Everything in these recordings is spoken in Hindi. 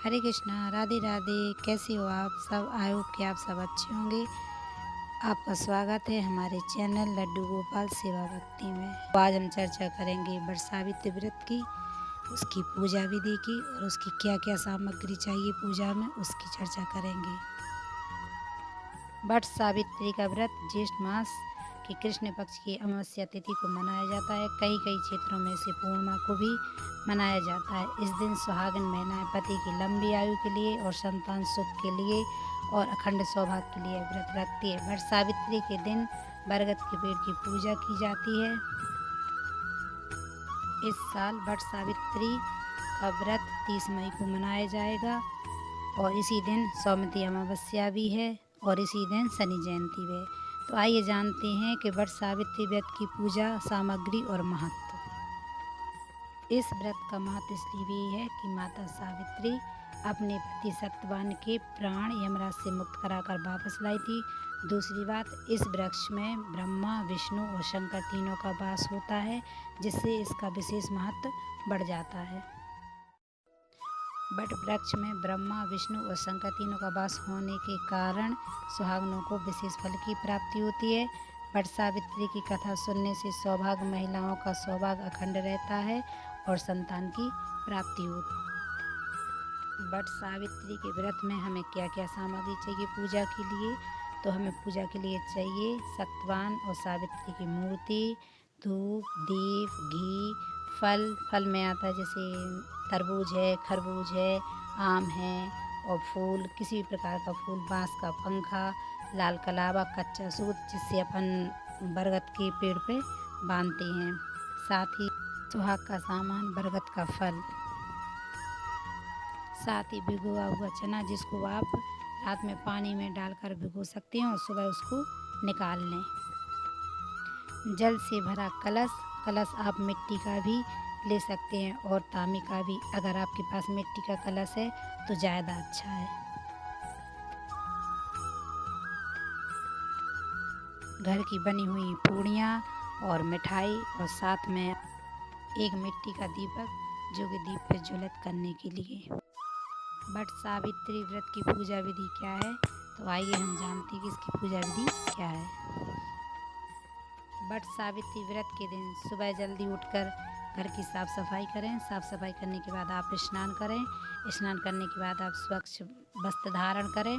हरे कृष्णा, राधे राधे। कैसे हो आप सब? आई होप कि आप सब अच्छे होंगे। आपका स्वागत है हमारे चैनल लड्डू गोपाल सेवा भक्ति में। तो आज हम चर्चा करेंगे वट सावित्री व्रत की, उसकी पूजा विधि की और उसकी क्या क्या सामग्री चाहिए पूजा में, उसकी चर्चा करेंगे। वट सावित्री का व्रत ज्येष्ठ मास की कृष्ण पक्ष की अमावस्या तिथि को मनाया जाता है। कई क्षेत्रों में इसे पूर्णिमा को भी मनाया जाता है। इस दिन सुहागिन महिलाएं पति की लंबी आयु के लिए और संतान सुख के लिए और अखंड सौभाग्य के लिए व्रत रखती है। वट सावित्री के दिन बरगद के पेड़ की पूजा की जाती है। इस साल वट सावित्री का व्रत 30 मई को मनाया जाएगा और इसी दिन सौमती अमावस्या भी है और इसी दिन शनि जयंती भी है। तो आइए जानते हैं कि वट सावित्री व्रत की पूजा सामग्री और महत्व। इस व्रत का महत्व इसलिए भी है कि माता सावित्री अपने पति सत्यवान के प्राण यमराज से मुक्त कराकर वापस लाई थी। दूसरी बात, इस वृक्ष में ब्रह्मा, विष्णु और शंकर तीनों का वास होता है, जिससे इसका विशेष महत्व बढ़ जाता है। वट वृक्ष में ब्रह्मा, विष्णु और शंकर तीनों का वास होने के कारण सुहागनों को विशेष फल की प्राप्ति होती है। वट सावित्री की कथा सुनने से सौभाग्य महिलाओं का सौभाग्य अखंड रहता है और संतान की प्राप्ति होती है। वट सावित्री के व्रत में हमें क्या क्या सामग्री चाहिए पूजा के लिए? तो हमें पूजा के लिए चाहिए सत्यवान और सावित्री की मूर्ति, धूप, दीप, घी, फल में आता है जैसे तरबूज है, खरबूज है, आम है और फूल, किसी भी प्रकार का फूल, बांस का पंखा, लाल कलावा, कच्चा सूत जिससे अपन बरगद के पेड़ पे बांधते हैं। साथ ही सुहाग का सामान, बरगद का फल, साथ ही भिगोआ हुआ चना जिसको आप रात में पानी में डालकर भिगो सकते हैं और सुबह उसको निकाल लें। जल से भरा कलश आप मिट्टी का भी ले सकते हैं और तांबे का भी। अगर आपके पास मिट्टी का कलश है तो ज़्यादा अच्छा है। घर की बनी हुई पूड़ियाँ और मिठाई और साथ में एक मिट्टी का दीपक जो कि दीप पे ज्वलित करने के लिए। वट सावित्री व्रत की पूजा विधि क्या है? तो आइए हम जानते हैं कि इसकी पूजा विधि क्या है। वट सावित्री व्रत के दिन सुबह जल्दी उठकर घर की साफ़ सफाई करें। साफ़ सफाई करने के बाद आप स्नान करें। स्नान करने के बाद आप स्वच्छ वस्त्र धारण करें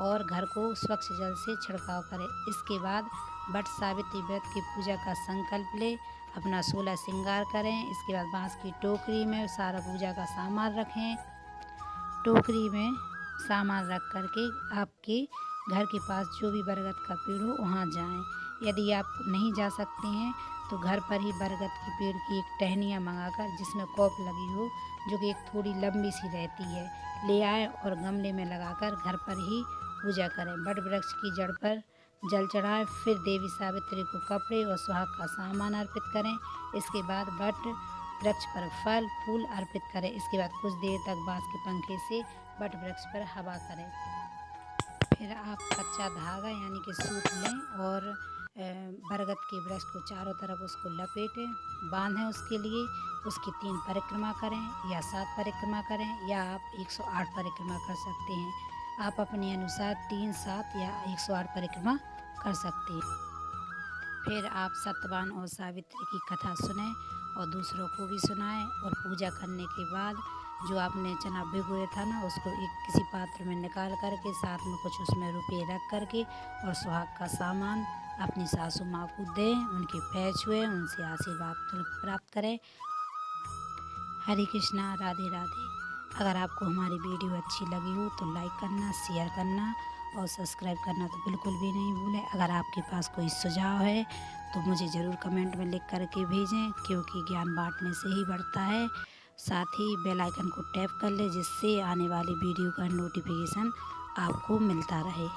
और घर को स्वच्छ जल से छिड़काव करें। इसके बाद वट सावित्री व्रत की पूजा का संकल्प लें, अपना 16 श्रृंगार करें। इसके बाद बांस की टोकरी में सारा पूजा का सामान रखें। टोकरी में सामान रख करके आपके घर के पास जो भी बरगद का पेड़ हो वहाँ जाएं। यदि आप नहीं जा सकते हैं तो घर पर ही बरगद के पेड़ की एक टहनियाँ मंगाकर जिसमें कॉप लगी हो, जो कि एक थोड़ी लंबी सी रहती है, ले आएँ और गमले में लगाकर घर पर ही पूजा करें। वट वृक्ष की जड़ पर जल चढ़ाएं। फिर देवी सावित्री को कपड़े और सुहाग का सामान अर्पित करें। इसके बाद वट वृक्ष पर फल फूल अर्पित करें। इसके बाद कुछ देर तक बांस के पंखे से वट वृक्ष पर हवा करें। फिर आप कच्चा धागा यानी कि सूत लें और बरगद के वृक्ष को चारों तरफ उसको लपेटें, बांधें। उसके लिए उसकी 3 परिक्रमा करें या 7 परिक्रमा करें या आप 108 परिक्रमा कर सकते हैं। आप अपने अनुसार 3, 7 या 108 परिक्रमा कर सकते हैं। फिर आप सत्यवान और सावित्री की कथा सुनें और दूसरों को भी सुनाएं और पूजा करने के बाद जो आपने चना भिगोया था ना, उसको एक किसी पात्र में निकाल करके साथ में कुछ उसमें रुपये रख करके और सुहाग का सामान अपनी सासू माँ को दें, उनके पैर छुएं, उनसे आशीर्वाद प्राप्त करें। हरे कृष्णा, राधे राधे। अगर आपको हमारी वीडियो अच्छी लगी हो तो लाइक करना, शेयर करना और सब्सक्राइब करना तो बिल्कुल भी नहीं भूलें। अगर आपके पास कोई सुझाव है तो मुझे ज़रूर कमेंट में लिख करके भेजें, क्योंकि ज्ञान बांटने से ही बढ़ता है। साथ ही बेल आइकन को टैप कर लें जिससे आने वाली वीडियो का नोटिफिकेशन आपको मिलता रहे।